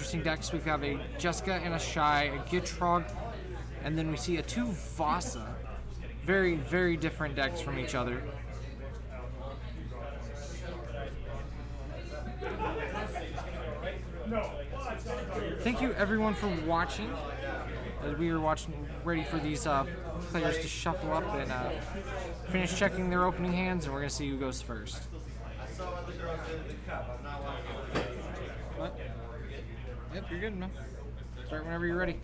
interesting decks. We have a Jessica and a Shy, a Gitrog, and then we see a 2 Vasa. Very, very different decks from each other. Thank you everyone for watching. As we were ready for these players to shuffle up and finish checking their opening hands, and we're gonna see who goes first. What? Yep, you're good, man. Start whenever you're ready.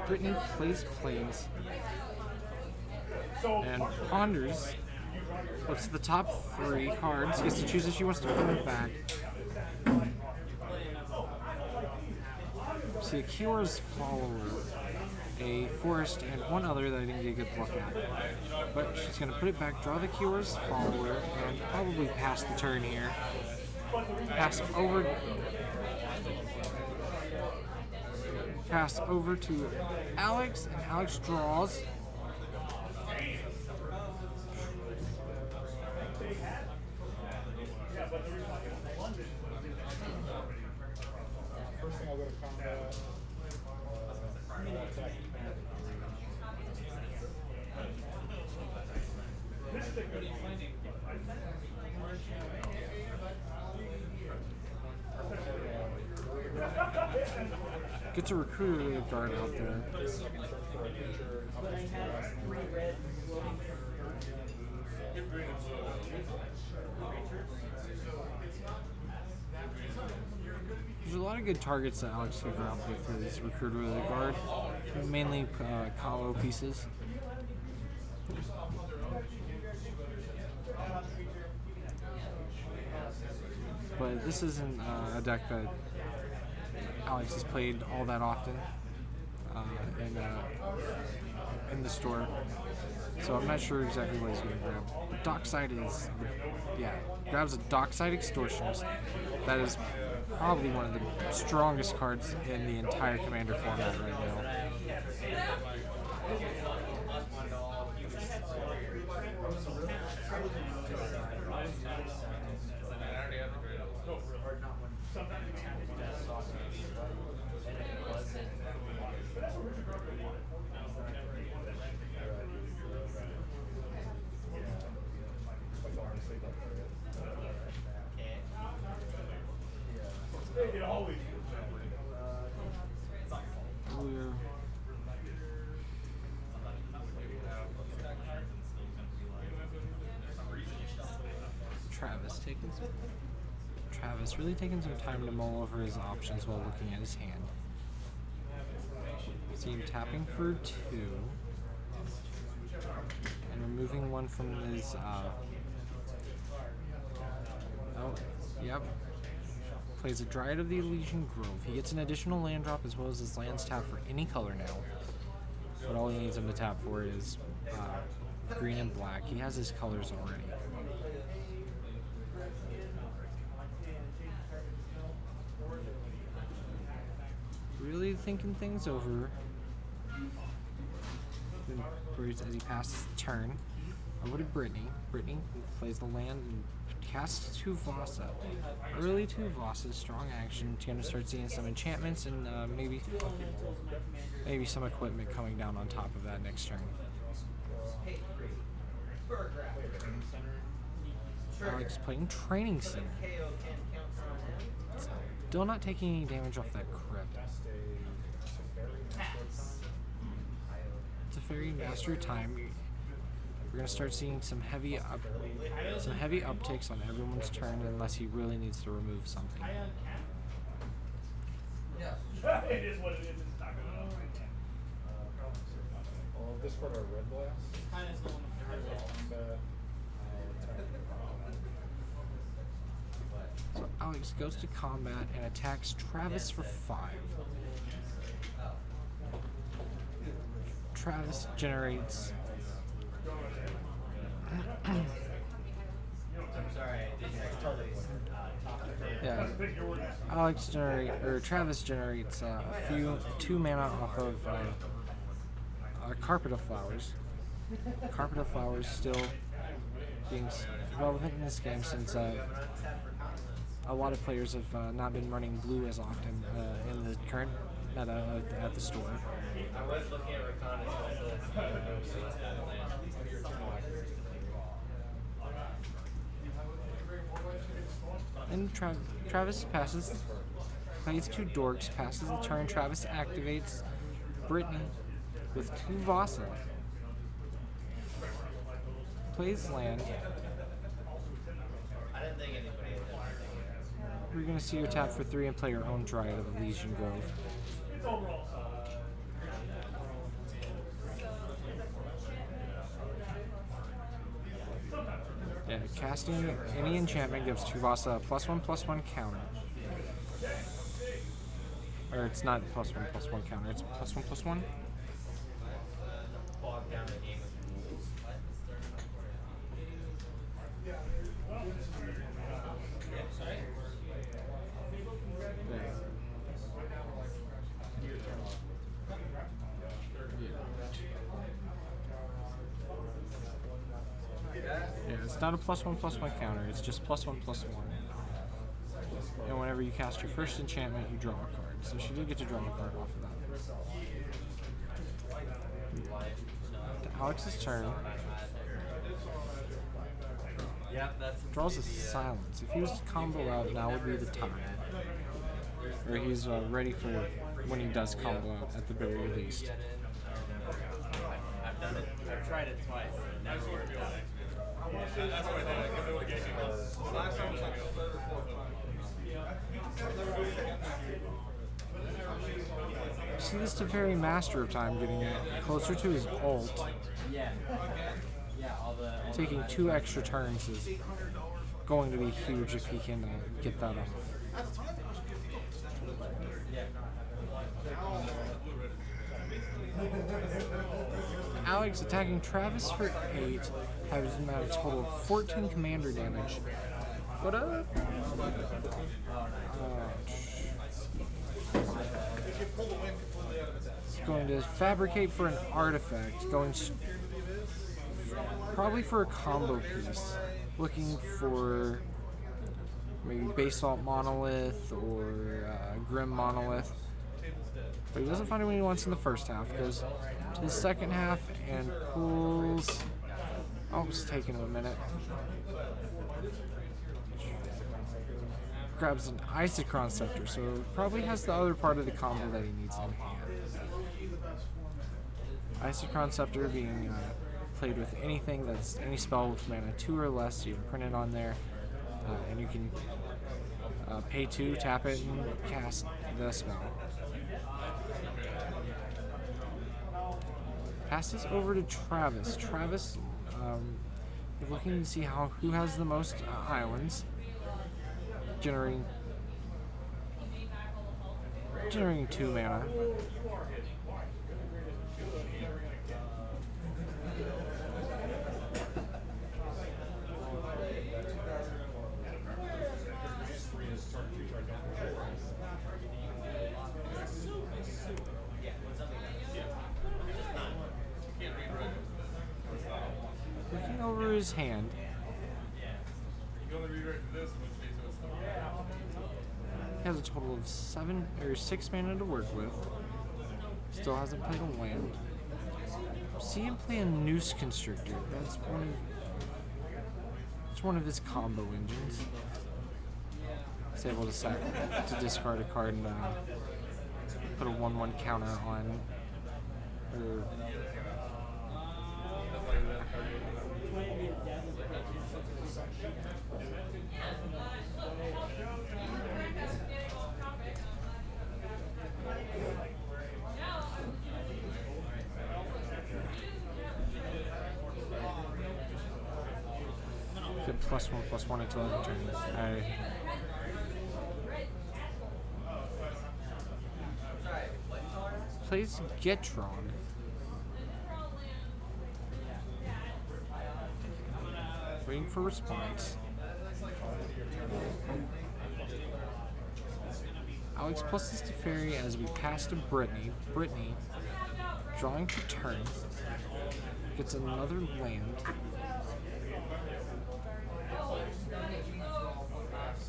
Brittney plays plays and ponders, looks at the top 3 cards, gets to choose if she wants to put them back. See a Kior's Follower, a Forest, and one other that I didn't get a good look at. But she's going to put it back, draw the Kior's Follower, and probably pass the turn here. Pass over to Alex, and Alex draws. First thing I'll go to combat. Gets a recruiter guard out there. There's a lot of good targets that Alex could go out with his recruiter with a guard, mainly combo pieces. But this isn't a deck that Alex has played all that often in the store, so I'm not sure exactly what he's going to grab. Dockside is, yeah, grabs a Dockside Extortionist. That is probably one of the strongest cards in the entire Commander format right now. Travis really taking some time to mull over his options while looking at his hand. See him tapping for 2 and removing one from his oh, yep. Plays a Dryad of the Elysian Grove. He gets an additional land drop as well as his lands tapped for any color now. But all he needs him to tap for is green and black. He has his colors already. thinking things over. As he passes the turn over to Brittney. Brittney plays the land and casts two Vasa. Early two Vasas, strong action. She's going to start seeing some enchantments and maybe some equipment coming down on top of that next turn. Alex playing Training Center. Still not taking any damage off that crypt. It's a Fairy Master time. We're gonna start seeing some heavy upticks on everyone's turn unless he really needs to remove something. It is what it is. It's not going on. This for our red blast. So Alex goes to combat and attacks Travis for 5. Travis generates. Yeah, Travis generates two mana off of Carpet of Flowers. Carpet of Flowers still being relevant in this game since a lot of players have not been running blue as often in the current meta at the store. And Travis plays 2 dorks, passes the turn. Travis activates Brittney with 2 Vasa. Plays land. We're going to see her tap for 3 and play her own Dryad of Elysian Grove. Yeah, casting any enchantment gives 2 Vasa a +1/+1 counter. Or it's not +1/+1 counter, it's +1/+1. Yeah, it's not a +1/+1 counter, it's just +1/+1. And whenever you cast your first enchantment, you draw a card. So she did get to draw a card off of that. To Alex's turn. Draws a Silence. If he was to combo out, now would be the time. Or he's ready for when he does combo out at the very least. I've done it. I've tried it twice. Never worked out. That's why they last time was like a 3rd or 4th. See this Teferi Master of Time getting closer to his ult. Taking 2 extra turns is going to be huge if he can get that off. Alex attacking Travis for 8, has him at a total of 14 commander damage. What up? He's going to fabricate for an artifact, going probably for a combo piece, looking for maybe Basalt Monolith or Grim Monolith. But he doesn't find it when he wants in the first half, goes to the second half and pulls. Oh, it's taking him a minute. Grabs an Isochron Scepter, so probably has the other part of the combo that he needs in hand. Isochron Scepter being played with anything that's any spell with mana 2 or less, so you can print it on there, and you can pay 2, tap it, and cast the spell. Passes over to Travis. Travis, looking to see who has the most islands, generating 2 mana. his hand. You can only rewrite this, in which case it was still. He has a total of 6 mana to work with. Still hasn't played a land. See him play a Noose Constrictor. That's one of his combo engines. He's able to discard a card and put a 1/1 counter on. Or get +1/+1 until end of turn. Alright. Plays Getron. Waiting for response. Alex pluses to Fairy as we pass to Brittney. Brittney, drawing for turn, gets another land.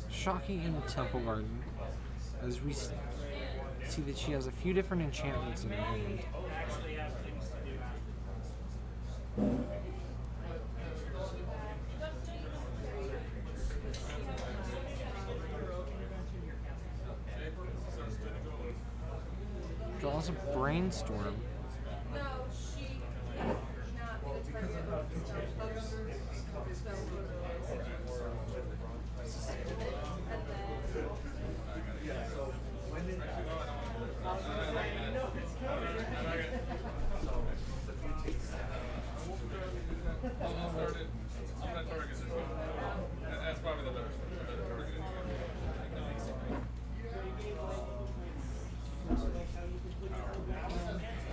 Shocking in the Temple Garden, as we see that she has a few different enchantments in her hand. Draws a Brainstorm. That's probably the better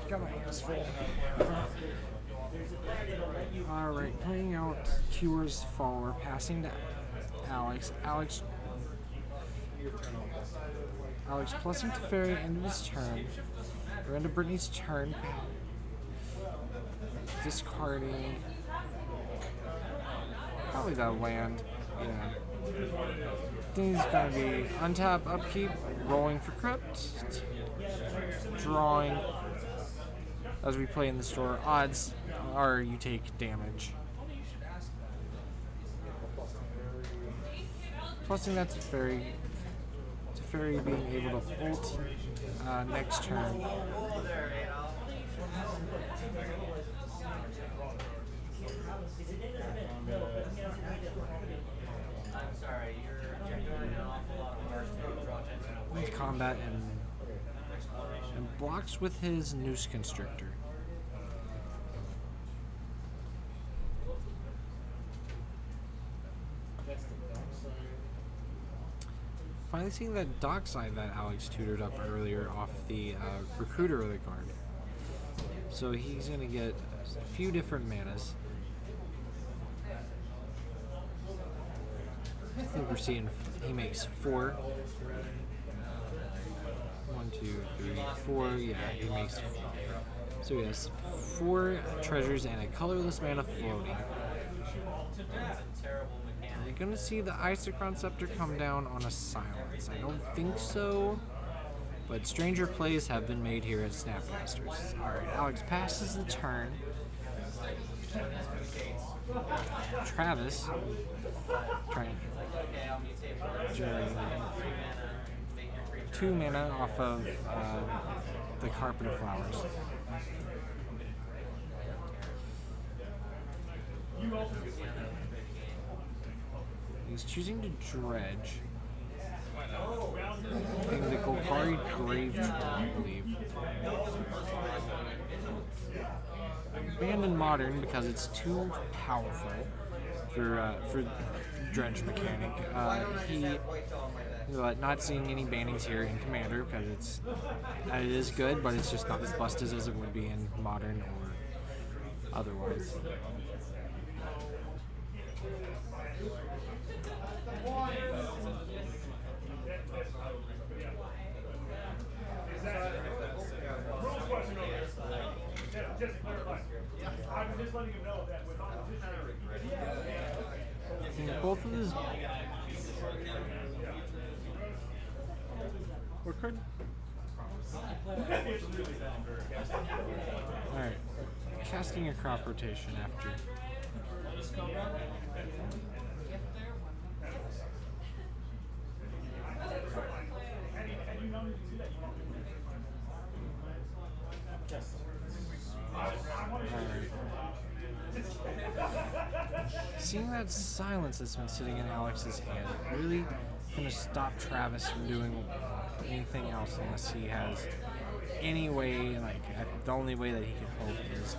Got my hands full. Alright, playing out Cure's Follower, passing to Alex. Alex plussing to Fairy into his turn. We're into Brittney's turn. Discarding. Probably that land. Yeah. I think he's gonna be untap, upkeep, rolling for crypt, drawing. As we play in the store, odds are you take damage. Plussing that to Fairy. To Fairy being able to ult next turn. Combat and blocks with his Noose Constrictor. Finally seeing that Dockside that Alex tutored up earlier off the Recruiter of the card. So he's going to get a few different manas. I think we're seeing he makes 4. 1, 2, 3, 4. Yeah, he makes 4. So he has 4 treasures and a colorless mana floating. Are you gonna see the Isochron Scepter come down on a silence? I don't think so. But stranger plays have been made here at Snapcasters. Alright, Alex passes the turn. Travis trying to generate 2 mana off of the Carpet of Flowers. He's choosing to dredge. I think the Golgari Grave Troll, I believe. Abandoned Modern because it's too powerful for dredge mechanic. Not seeing any bannings here in Commander because it is good, but it's just not as busted as it would be in Modern or otherwise. Both of these. What card? Alright. Casting a crop rotation after. Alright. Seeing that silence that's been sitting in Alex's hand, really gonna stop Travis from doing anything else unless he has any way, like the only way that he can hope is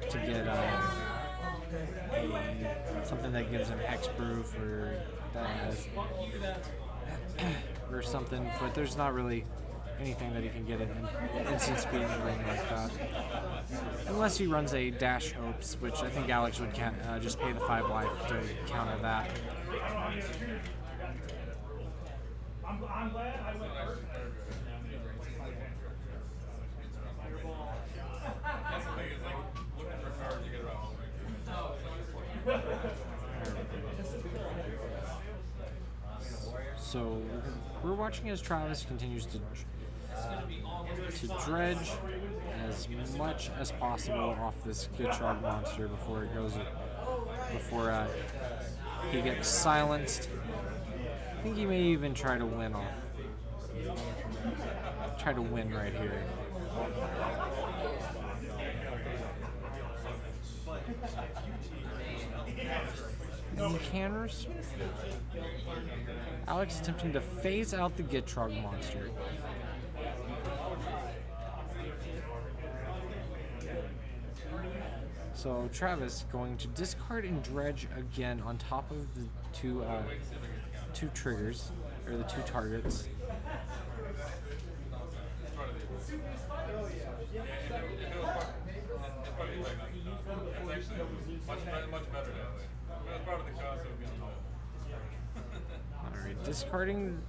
to get something that gives him hexproof or that or something, but there's not really anything that he can get in instant speed and everything like that. Unless he runs a dash hopes, which I think Alex would just pay the 5 life to counter that. I'm glad I went first. That's the thing, is like looking for cards you get around. So we're watching as Travis continues to dredge as much as possible off this Gitrog monster before he gets silenced. I think he may even try to win right here. Encounters. Alex attempting to phase out the Gitrog monster. So Travis going to discard and dredge again on top of the two triggers, or the 2 targets. Alright, discarding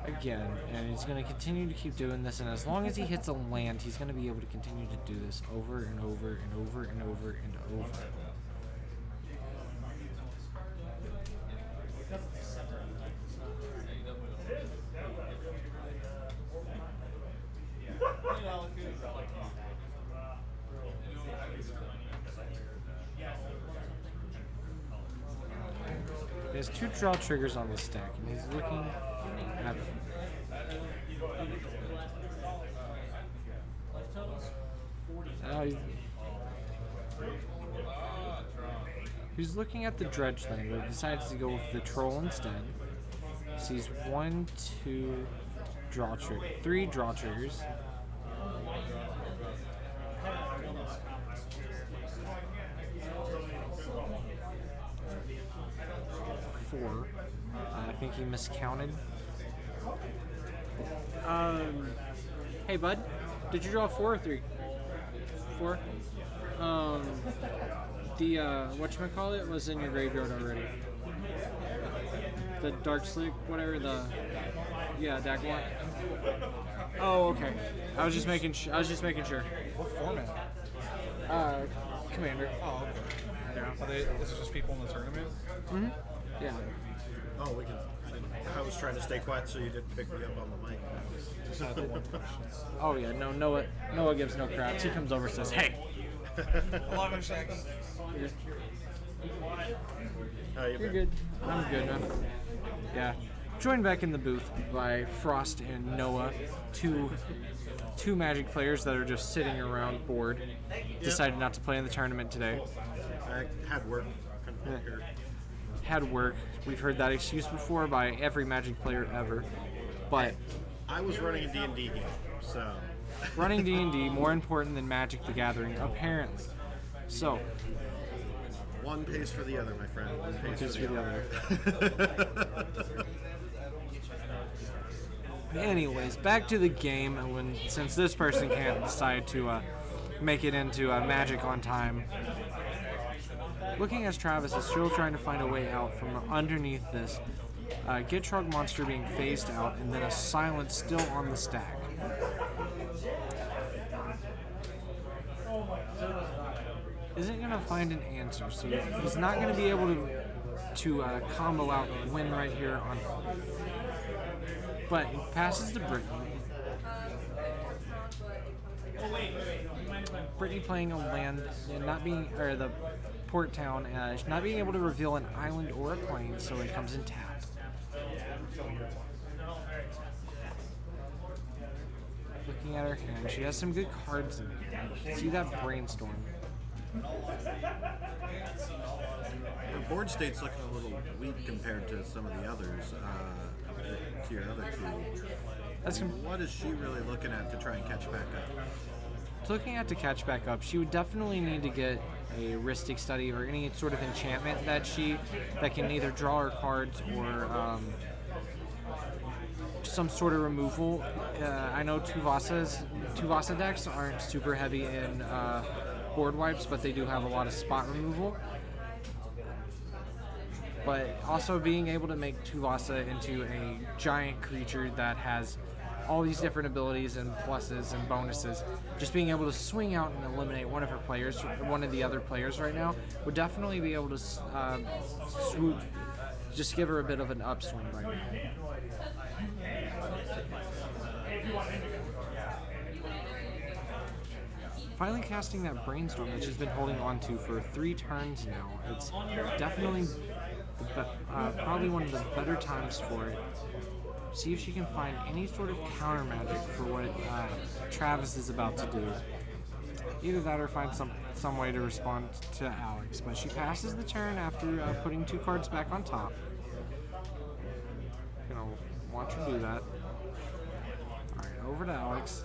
again, and he's going to continue to keep doing this, and as long as he hits a land, he's going to be able to continue to do this over and over and over and over and over. He has 2 draw triggers on the stack, and he's looking at them. He's looking at the dredge thing, but decides to go with the troll instead. Sees 1, 2 draw trigger, 3 draw triggers. 4. I think he miscounted. Hey, bud, did you draw 4 or 3? 4. The whatchamacallit was in your graveyard already. The Dark Slick, whatever Dagmar. Oh, okay. I was just making sure. What format? Commander. Oh, okay. Yeah. This is just people in the tournament? Mm-hmm. Yeah. Oh, we can. I was trying to stay quiet so you didn't pick me up on the mic. Just had the one question. Oh yeah. No, Noah gives no craps. He comes over and says, "Hey." 11 seconds. You're good. I'm good, man. Yeah. Joined back in the booth by Frost and Noah, two Magic players that are just sitting around bored. Decided not to play in the tournament today. I had work. Couldn't be here. Had work. We've heard that excuse before by every Magic player ever. But I was running a D&D game, so... running D&D more important than Magic the Gathering, apparently. So, one pays for the other, my friend. One pays for the other. Anyways, back to the game. And since this person can't decide to make it into Magic on time, looking as Travis is still trying to find a way out from underneath this Gitrog monster being phased out, and then a silence still on the stack. isn't going to find an answer. So he's not going to be able to combo out and win right here on. But he passes to Brittney. Brittney playing a land and not being, or the port town, not being able to reveal an island or a plain, so it comes in tapped. Looking at her hand, she has some good cards in there. See that brainstorm. Her board state's looking a little weak compared to some of the others, to your other two. What is she really looking at to try and catch back up? Looking at to catch back up, she would definitely need to get a Ristic Study or any sort of enchantment that can either draw her cards or some sort of removal. I know Tuvasa decks aren't super heavy in board wipes, but they do have a lot of spot removal. But also being able to make Tuvasa into a giant creature that has all these different abilities and pluses and bonuses, just being able to swing out and eliminate one of her players, one of the other players right now, would definitely be able to swoop, just give her a bit of an upswing right now. Finally casting that Brainstorm that she's been holding on to for 3 turns now. It's definitely probably one of the better times for it. See if she can find any sort of counter magic for what Travis is about to do. Either that or find some way to respond to Alex. But she passes the turn after putting 2 cards back on top. Gonna watch her do that. Alright, over to Alex.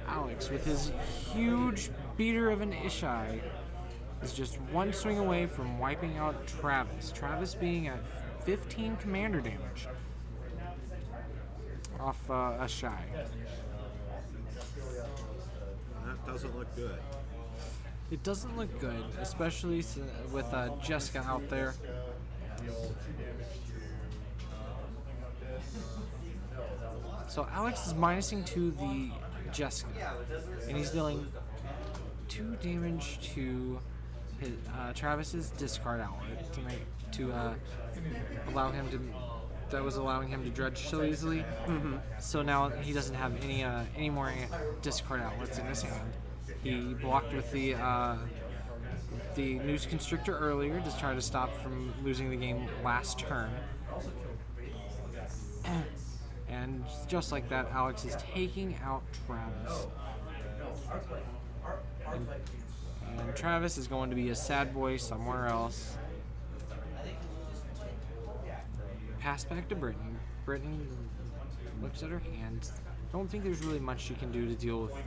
Alex, with his huge beater of an Ishai, is just one swing away from wiping out Travis. Travis being at 15 commander damage off a shy. That doesn't look good. It doesn't look good, especially with Jessica out there. So Alex is minusing to the Jessica, and he's dealing 2 damage to his, Travis's discard outlet to allow him to. That was allowing him to dredge so easily. So now he doesn't have any more discard outlets in his hand. He blocked with the Noose Constrictor earlier to try to stop from losing the game last turn. And just like that, Alex is taking out Travis. And Travis is going to be a sad boy somewhere else. Pass back to Brittney. Brittney looks at her hands. Don't think there's really much she can do to deal with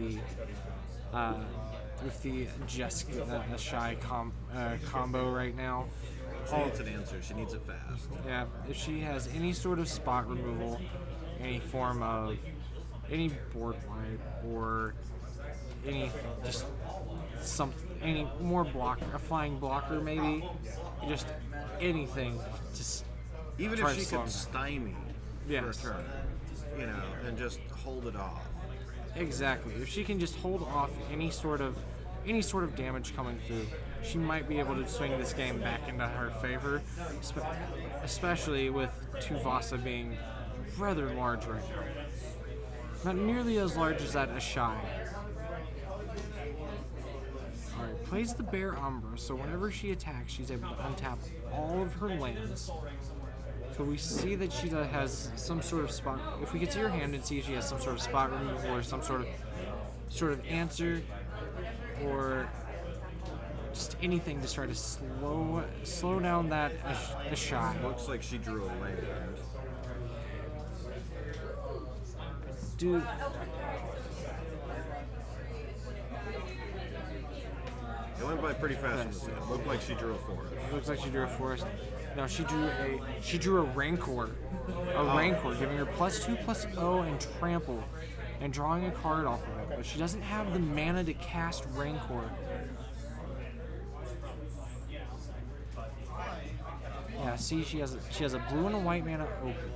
the Jessica shy combo right now. She needs an answer. She needs it fast. Yeah, if she has any sort of spot removal, any form of any board wipe or any more blocker, a flying blocker maybe, just anything to. Even if she could stymie for a turn, and just hold it off. Exactly. If she can just hold off any sort of damage coming through, she might be able to swing this game back into her favor, especially with Tuvasa being rather large right now. Not nearly as large as that Ashai. Alright, plays the Bear Umbra, so whenever she attacks, she's able to untap all of her lands. So we see that she has some sort of spot. If we get to your hand and see if she has some sort of spot removal or some sort of answer, or just anything to try to slow down that Ashai. Looks like she drew a land. Dude. It went by pretty fast. It looked like she drew a forest. It looks like she drew a forest. No, she drew a Rancor. Rancor, giving her +2/+0 and trample, and drawing a card off of it. But she doesn't have the mana to cast Rancor. Yeah, see, she has a blue and a white mana open.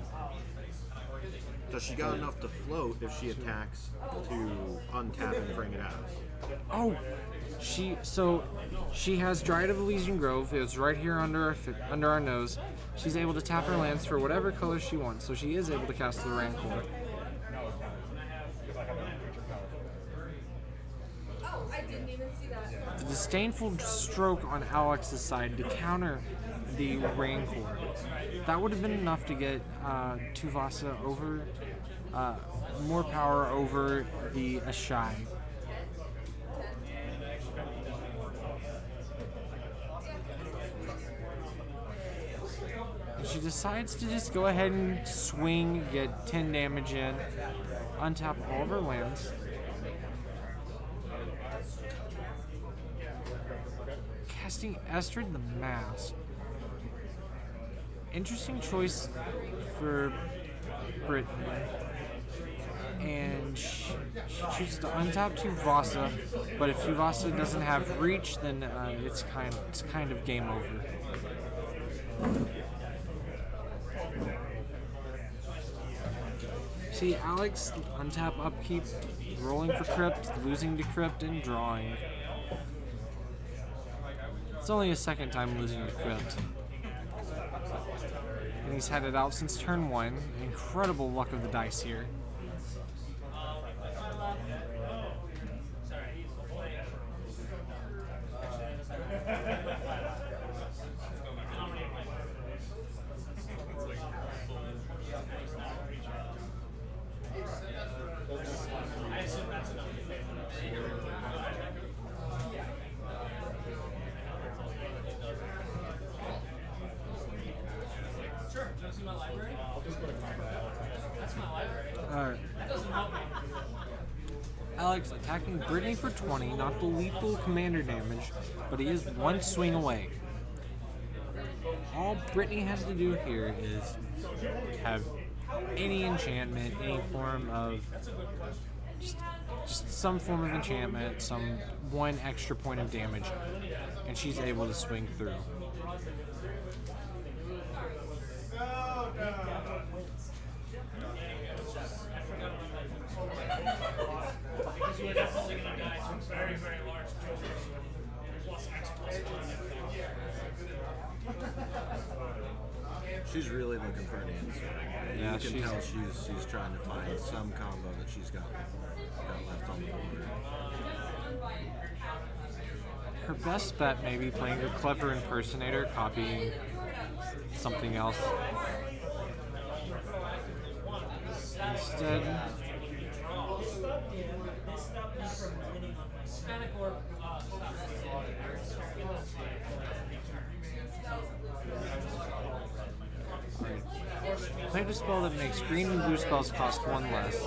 Does she got enough to float if she attacks to untap and bring it out? Oh, she has Dryad of Elysian Grove. It's right here under our nose. She's able to tap her lands for whatever color she wants, so she is able to cast the Rancor. Oh, I didn't even see that. The disdainful stroke on Alex's side to counter the Rancor. That would have been enough to get Tuvasa over more power over the Ashai. She decides to just go ahead and swing, get 10 damage in, untap all of her lands. Casting Estrid the Mask. Interesting choice for Brittney. And she chooses to untap Tuvasa, but if Tuvasa doesn't have reach, then it's kind of game over. See, Alex, untap, upkeep, rolling for Crypt, losing to Crypt, and drawing. It's only his second time losing to Crypt. And he's had it out since turn 1. Incredible luck of the dice here. Alright. Alex attacking Brittney for 20, not the lethal commander damage, but he is one swing away. All Brittney has to do here is have any enchantment, any form of just some form of enchantment, some one extra point of damage, and she's able to swing through. Because you are definitely going to die to very, very large creatures plus X plus She's really looking for an answer. Yeah, you can tell she's trying to find some combo that she's got left on the board. Her best bet may be playing a clever impersonator, copying something else. Instead, played a spell that makes green and blue spells cost 1 less.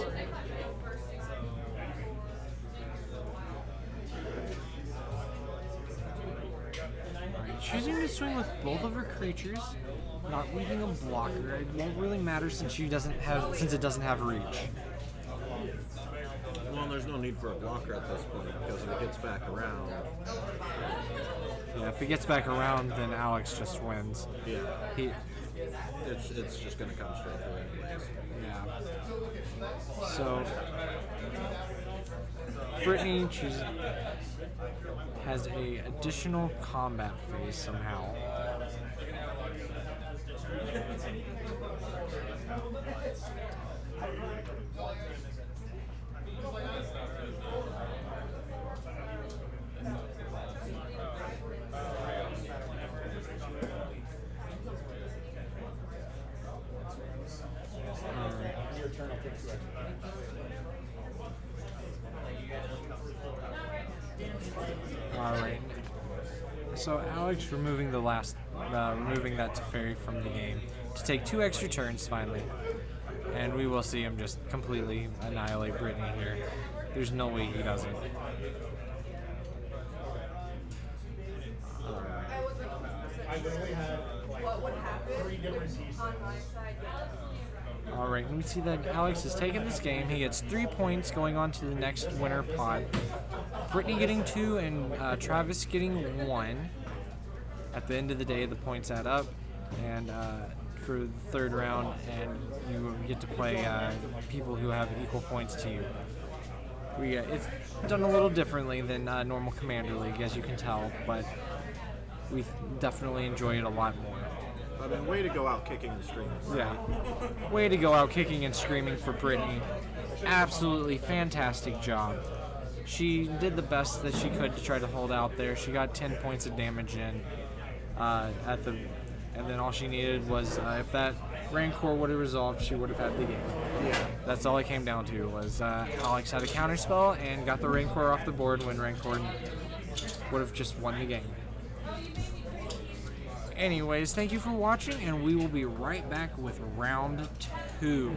Alright, choosing to swing with both of her creatures, not leaving a blocker. It won't really matter since it doesn't have reach. Well, there's no need for a blocker at this point because if it gets back around. Yeah, if he gets back around, then Alex just wins. Yeah. It's just going to come straight through anyways. Yeah. So Brittney has a additional combat phase somehow. Alright. So Alex removing removing that Teferi from the game to take 2 extra turns finally. And we will see him just completely annihilate Brittney here. There's no way he doesn't. What would happen on my side? Alright, let me see that Alex has taken this game. He gets 3 points going on to the next winner pod. Brittney getting 2 and Travis getting 1. At the end of the day, the points add up. And for the third round, and you get to play people who have equal points to you. It's done a little differently than normal Commander League, as you can tell, but we definitely enjoy it a lot more. I mean, way to go out kicking and screaming. Yeah. Way to go out kicking and screaming for Brittney. Absolutely fantastic job. She did the best that she could to try to hold out there. She got 10 points of damage in and then all she needed was if that Rancor would have resolved, she would have had the game. Yeah. That's all it came down to was Alex had a counterspell and got the Rancor off the board when Rancor would have just won the game. Anyways, thank you for watching, and we will be right back with round 2.